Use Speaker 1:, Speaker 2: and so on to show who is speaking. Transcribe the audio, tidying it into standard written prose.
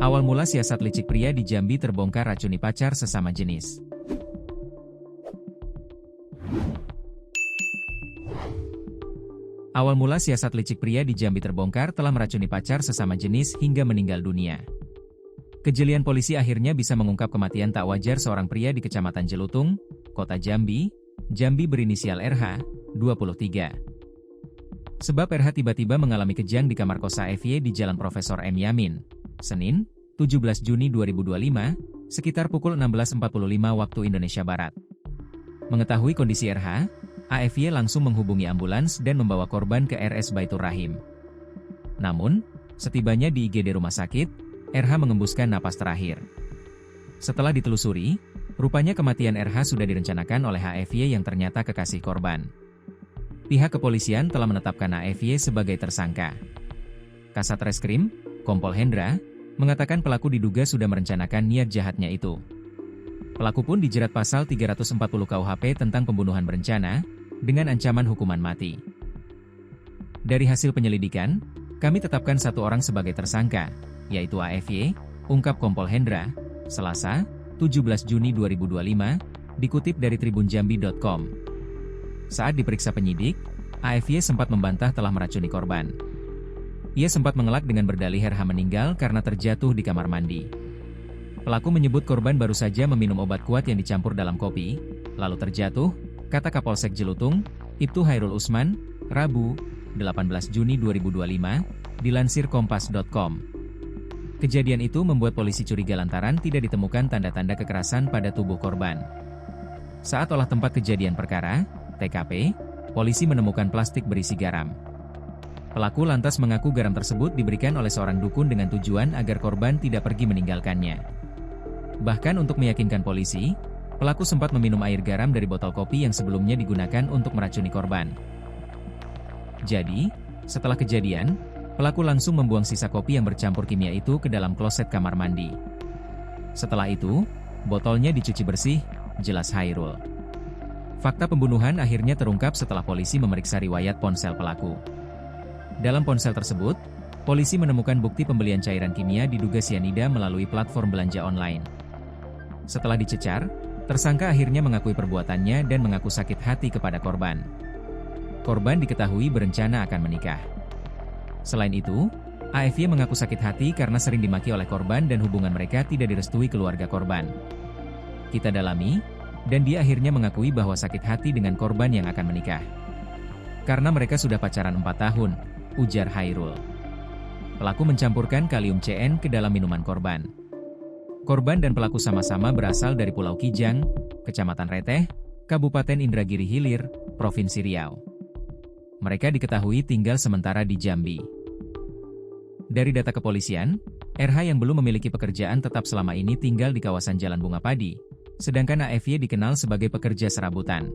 Speaker 1: Awal mula siasat licik pria di Jambi terbongkar racuni pacar sesama jenis. Awal mula siasat licik pria di Jambi terbongkar telah meracuni pacar sesama jenis hingga meninggal dunia. Kejelian polisi akhirnya bisa mengungkap kematian tak wajar seorang pria di Kecamatan Jelutung, Kota Jambi, Jambi berinisial RH, 23. Sebab RH tiba-tiba mengalami kejang di kamar kos AFY di Jalan Profesor M. Yamin, Senin, 17 Juni 2025, sekitar pukul 16.45 waktu Indonesia Barat. Mengetahui kondisi RH, AFY langsung menghubungi ambulans dan membawa korban ke RS Baitur Rahim. Namun, setibanya di IGD rumah sakit, RH mengembuskan napas terakhir. Setelah ditelusuri, rupanya kematian RH sudah direncanakan oleh AFY yang ternyata kekasih korban. Pihak kepolisian telah menetapkan AFY sebagai tersangka. Kasat Reskrim, Kompol Hendra, mengatakan pelaku diduga sudah merencanakan niat jahatnya itu. Pelaku pun dijerat pasal 340 KUHP tentang pembunuhan berencana, dengan ancaman hukuman mati. Dari hasil penyelidikan, kami tetapkan satu orang sebagai tersangka, yaitu AFY, ungkap Kompol Hendra, Selasa, 17 Juni 2025, dikutip dari tribunjambi.com. Saat diperiksa penyidik, AFY sempat membantah telah meracuni korban. Ia sempat mengelak dengan berdalih RH meninggal karena terjatuh di kamar mandi. Pelaku menyebut korban baru saja meminum obat kuat yang dicampur dalam kopi, lalu terjatuh, kata Kapolsek Jelutung, Ibtu Hairul Usman, Rabu, 18 Juni 2025, dilansir kompas.com. Kejadian itu membuat polisi curiga lantaran tidak ditemukan tanda-tanda kekerasan pada tubuh korban. Saat olah tempat kejadian perkara, TKP, polisi menemukan plastik berisi garam. Pelaku lantas mengaku garam tersebut diberikan oleh seorang dukun dengan tujuan agar korban tidak pergi meninggalkannya. Bahkan untuk meyakinkan polisi, pelaku sempat meminum air garam dari botol kopi yang sebelumnya digunakan untuk meracuni korban. Jadi, setelah kejadian, pelaku langsung membuang sisa kopi yang bercampur kimia itu ke dalam kloset kamar mandi. Setelah itu, botolnya dicuci bersih, jelas Hairul. Fakta pembunuhan akhirnya terungkap setelah polisi memeriksa riwayat ponsel pelaku. Dalam ponsel tersebut, polisi menemukan bukti pembelian cairan kimia diduga sianida melalui platform belanja online. Setelah dicecar, tersangka akhirnya mengakui perbuatannya dan mengaku sakit hati kepada korban. Korban diketahui berencana akan menikah. Selain itu, AFY mengaku sakit hati karena sering dimaki oleh korban dan hubungan mereka tidak direstui keluarga korban. Kita dalami, dan dia akhirnya mengakui bahwa sakit hati dengan korban yang akan menikah. Karena mereka sudah pacaran 4 tahun, ujar Hairul. Pelaku mencampurkan kalium CN ke dalam minuman korban. Korban dan pelaku sama-sama berasal dari Pulau Kijang, Kecamatan Reteh, Kabupaten Indragiri Hilir, Provinsi Riau. Mereka diketahui tinggal sementara di Jambi. Dari data kepolisian, RH yang belum memiliki pekerjaan tetap selama ini tinggal di kawasan Jalan Bunga Padi, sedangkan AFY dikenal sebagai pekerja serabutan.